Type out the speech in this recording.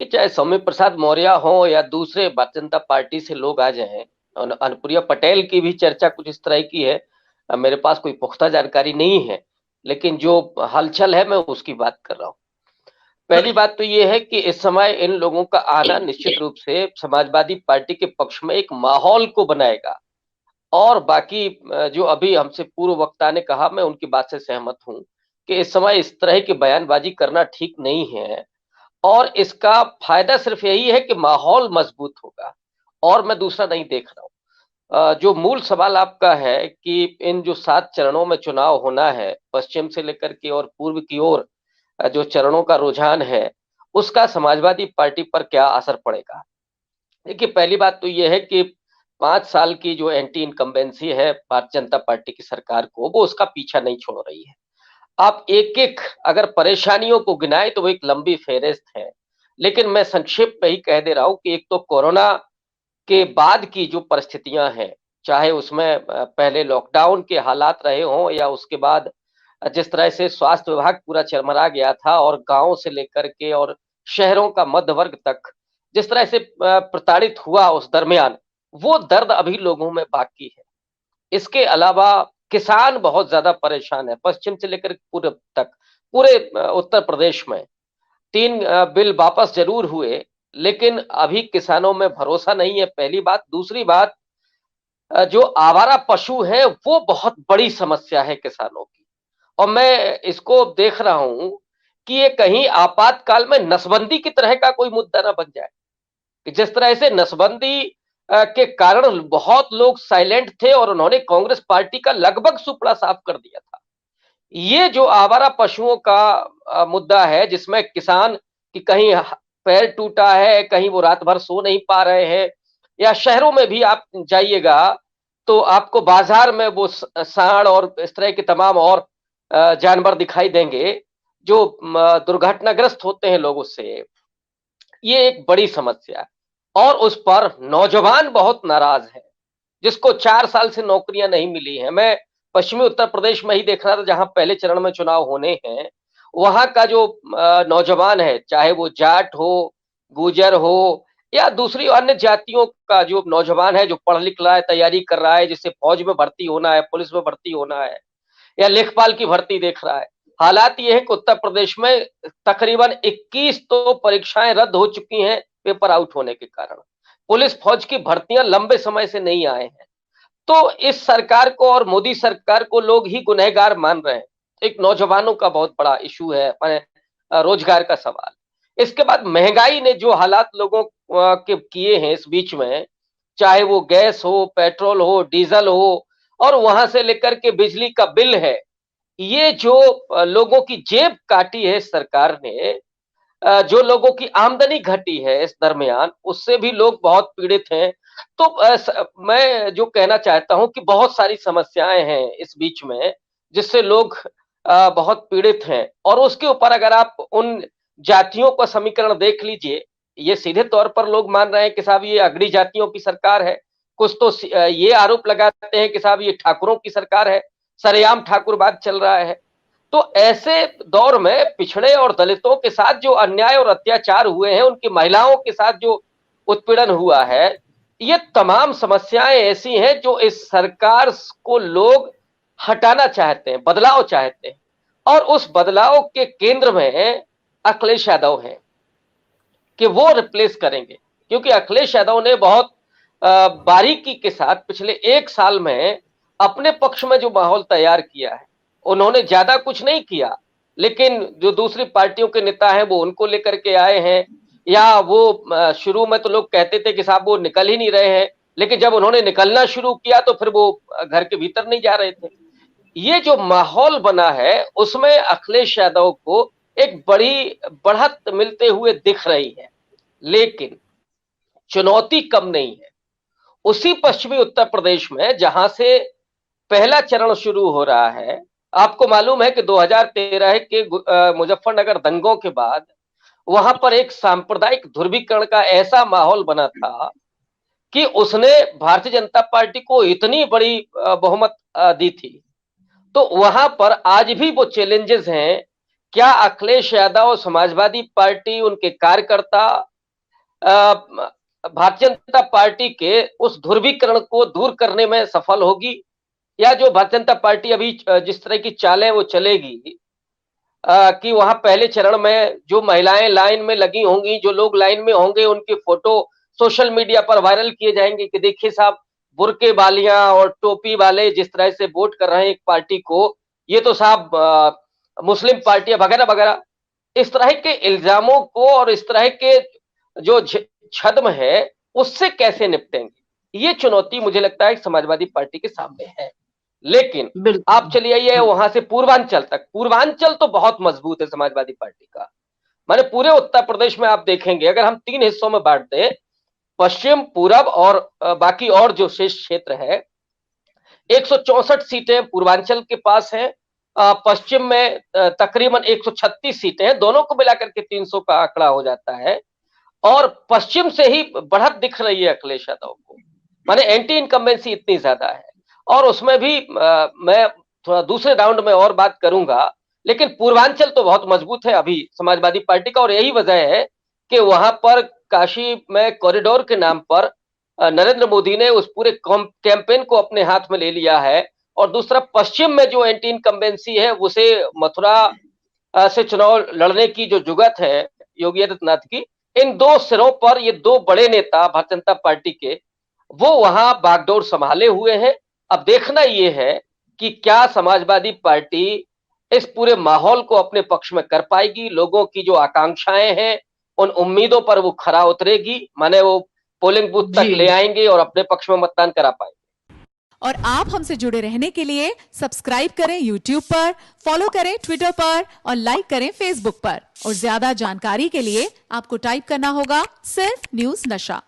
चाहे सौम्य प्रसाद मौर्य हो या दूसरे भारतीय जनता पार्टी से लोग आ जाएं, और अनुप्रिया पटेल की भी चर्चा कुछ इस तरह की है। मेरे पास कोई पुख्ता जानकारी नहीं है, लेकिन जो हलचल है मैं उसकी बात कर रहा हूँ। पहली बात तो ये है कि इस समय इन लोगों का आना निश्चित रूप से समाजवादी पार्टी के पक्ष में एक माहौल को बनाएगा। और बाकी जो अभी हमसे पूर्व वक्ता ने कहा, मैं उनकी बात से सहमत हूँ कि इस समय इस तरह की बयानबाजी करना ठीक नहीं है। और इसका फायदा सिर्फ यही है कि माहौल मजबूत होगा, और मैं दूसरा नहीं देख रहा हूँ। जो मूल सवाल आपका है कि इन जो 7 चरणों में चुनाव होना है, पश्चिम से लेकर के और पूर्व की ओर जो चरणों का रुझान है, उसका समाजवादी पार्टी पर क्या असर पड़ेगा? देखिए, पहली बात तो ये है कि 5 साल की जो एंटी इनकम्बेंसी है भारतीय जनता पार्टी की सरकार को, वो उसका पीछा नहीं छोड़ रही है। आप एक-एक अगर परेशानियों को गिनाएँ तो वो एक लंबी फ़हरिस्त है। लेकिन मैं संक्षेप में ही कह दे रहा हूँ कि एक तो कोरोना के बाद की जो परिस्थितियाँ हैं, चाहे उसमें पहले लॉकडाउन के हालात रहे हों या उसके बाद जिस तरह से स्वास्थ्य विभाग पूरा चरमरा गया था और गाँव से लेकर के और शहरों का मध्य वर्ग तक जिस तरह से प्रताड़ित हुआ उस दरमियान, वो दर्द अभी लोगों में बाकी है। इसके अलावा किसान बहुत ज़्यादा परेशान है, पश्चिम से लेकर पूरब तक, पूरे उत्तर प्रदेश में। 3 बिल वापस ज़रूर हुए, लेकिन अभी किसानों में भरोसा नहीं है, पहली बात। दूसरी बात, जो आवारा पशु हैं, वो बहुत बड़ी समस्या है किसानों की। और मैं इसको देख रहा हूँ कि ये कहीं आपातकाल में नसबंदी की तरह का कोई मुद्दा ना बन जाए। कि जिस तरह से नसबंदी के कारण बहुत लोग साइलेंट थे और उन्होंने कांग्रेस पार्टी का लगभग सुपड़ा साफ कर दिया था। ये जो आवारा पशुओं का मुद्दा है, जिसमें किसान की कहीं पैर टूटा है, कहीं वो रात भर सो नहीं पा रहे हैं, या शहरों में भी आप जाइएगा तो आपको बाजार में वो सांड और इस तरह के तमाम और जानवर दिखाई देंगे जो दुर्घटनाग्रस्त होते हैं लोग उससे। ये एक बड़ी समस्या है, और उस पर नौजवान बहुत नाराज है, जिसको 4 साल से नौकरियां नहीं मिली हैं। मैं पश्चिमी उत्तर प्रदेश में ही देख रहा था, जहां पहले चरण में चुनाव होने हैं। वहां का जो नौजवान है, चाहे वो जाट हो, गुर्जर हो, या दूसरी अन्य जातियों का जो नौजवान है, जो पढ़ लिख रहा है, तैयारी कर रहा है, जिसे फौज में भर्ती होना है, पुलिस में भर्ती होना है, या लेखपाल की भर्ती देख रहा है। हालात ये है कि उत्तर प्रदेश में तकरीबन 21 तो परीक्षाएं रद्द हो चुकी हैं पेपर आउट होने के कारण। पुलिस फौज की भर्तियां लंबे समय से नहीं आए हैं। तो इस सरकार को और मोदी सरकार को लोग ही गुनहगार मान रहे हैं। एक नौजवानों का बहुत बड़ा इशू है, रोजगार का सवाल। इसके बाद महंगाई ने जो हालात लोगों के किए हैं इस बीच में, चाहे वो गैस हो, पेट्रोल हो, डीजल हो, और वहां से लेकर के बिजली का बिल है, ये जो लोगों की जेब काटी है सरकार ने, जो लोगों की आमदनी घटी है इस दरमियान, उससे भी लोग बहुत पीड़ित हैं। तो मैं जो कहना चाहता हूं कि बहुत सारी समस्याएं हैं इस बीच में, जिससे लोग बहुत पीड़ित हैं। और उसके ऊपर अगर आप उन जातियों का समीकरण देख लीजिए, ये सीधे तौर पर लोग मान रहे हैं कि साहब ये अगड़ी जातियों की सरकार है। कुछ तो ये आरोप लगाते हैं कि साहब ये ठाकुरों की सरकार है, सरेआम ठाकुरवाद चल रहा है। तो ऐसे दौर में पिछड़े और दलितों के साथ जो अन्याय और अत्याचार हुए हैं, उनकी महिलाओं के साथ जो उत्पीड़न हुआ है, ये तमाम समस्याएं ऐसी हैं जो इस सरकार को लोग हटाना चाहते हैं, बदलाव चाहते हैं। और उस बदलाव के केंद्र में अखिलेश यादव हैं कि वो रिप्लेस करेंगे, क्योंकि अखिलेश यादव ने बहुत बारीकी के साथ पिछले 1 साल में अपने पक्ष में जो माहौल तैयार किया है। उन्होंने ज्यादा कुछ नहीं किया, लेकिन जो दूसरी पार्टियों के नेता हैं वो उनको लेकर के आए हैं। या वो शुरू में तो लोग कहते थे कि साहब वो निकल ही नहीं रहे हैं, लेकिन जब उन्होंने निकलना शुरू किया तो फिर वो घर के भीतर नहीं जा रहे थे। ये जो माहौल बना है, उसमें अखिलेश यादव को एक बड़ी बढ़त मिलते हुए दिख रही है। लेकिन चुनौती कम नहीं है। उसी पश्चिमी उत्तर प्रदेश में जहां से पहला चरण शुरू हो रहा है, आपको मालूम है कि 2013 के मुजफ्फरनगर दंगों के बाद वहां पर एक सांप्रदायिक ध्रुवीकरण का ऐसा माहौल बना था कि उसने भारतीय जनता पार्टी को इतनी बड़ी बहुमत दी थी। तो वहां पर आज भी वो चैलेंजेस हैं। क्या अखिलेश यादव, समाजवादी पार्टी, उनके कार्यकर्ता भारतीय जनता पार्टी के उस ध्रुवीकरण को दूर करने में सफल होगी, या जो भारतीय जनता पार्टी अभी जिस तरह की चालें वो चलेगी, कि वहां पहले चरण में जो महिलाएं लाइन में लगी होंगी, जो लोग लाइन में होंगे, उनकी फोटो सोशल मीडिया पर वायरल किए जाएंगे कि देखिए साहब, बुर्के वालियां और टोपी वाले जिस तरह से वोट कर रहे हैं एक पार्टी को, ये तो साहब मुस्लिम पार्टियां वगैरह वगैरह। इस तरह के इल्जामों को और इस तरह के जो छद्म है, उससे कैसे निपटेंगे, ये चुनौती मुझे लगता है समाजवादी पार्टी के सामने है। लेकिन आप चलिए आइए वहां से पूर्वांचल तक। पूर्वांचल तो बहुत मजबूत है समाजवादी पार्टी का। माने पूरे उत्तर प्रदेश में आप देखेंगे, अगर हम 3 हिस्सों में बांट दें, पश्चिम, पूरब और बाकी और जो शेष क्षेत्र है, 164 सीटें पूर्वांचल के पास हैं। पश्चिम में तकरीबन 136 सीटें हैं। दोनों को मिलाकर के 300 का आंकड़ा हो जाता है। और पश्चिम से ही बढ़त दिख रही है अखिलेश यादव को, माने एंटी इनकम्बेंसी इतनी ज्यादा है। और उसमें भी मैं थोड़ा दूसरे राउंड में और बात करूंगा, लेकिन पूर्वांचल तो बहुत मजबूत है अभी समाजवादी पार्टी का। और यही वजह है कि वहां पर काशी में कॉरिडोर के नाम पर नरेंद्र मोदी ने उस पूरे कैंपेन को अपने हाथ में ले लिया है। और दूसरा, पश्चिम में जो एंटी इनकम्बेंसी है, उसे मथुरा से चुनाव लड़ने की जो जुगत है योगी आदित्यनाथ की, इन दो सिरों पर ये दो बड़े नेता भारतीय जनता पार्टी के, वो वहां बागडोर संभाले हुए हैं। अब देखना ये है कि क्या समाजवादी पार्टी इस पूरे माहौल को अपने पक्ष में कर पाएगी, लोगों की जो आकांक्षाएं हैं उन उम्मीदों पर वो खरा उतरेगी, माने वो पोलिंग बूथ तक ले आएंगे और अपने पक्ष में मतदान करा पाएंगे। और आप हमसे जुड़े रहने के लिए सब्सक्राइब करें YouTube पर, फॉलो करें ट्विटर पर और लाइक करें Facebook पर। और ज्यादा जानकारी के लिए आपको टाइप करना होगा सिर्फ न्यूज नशा।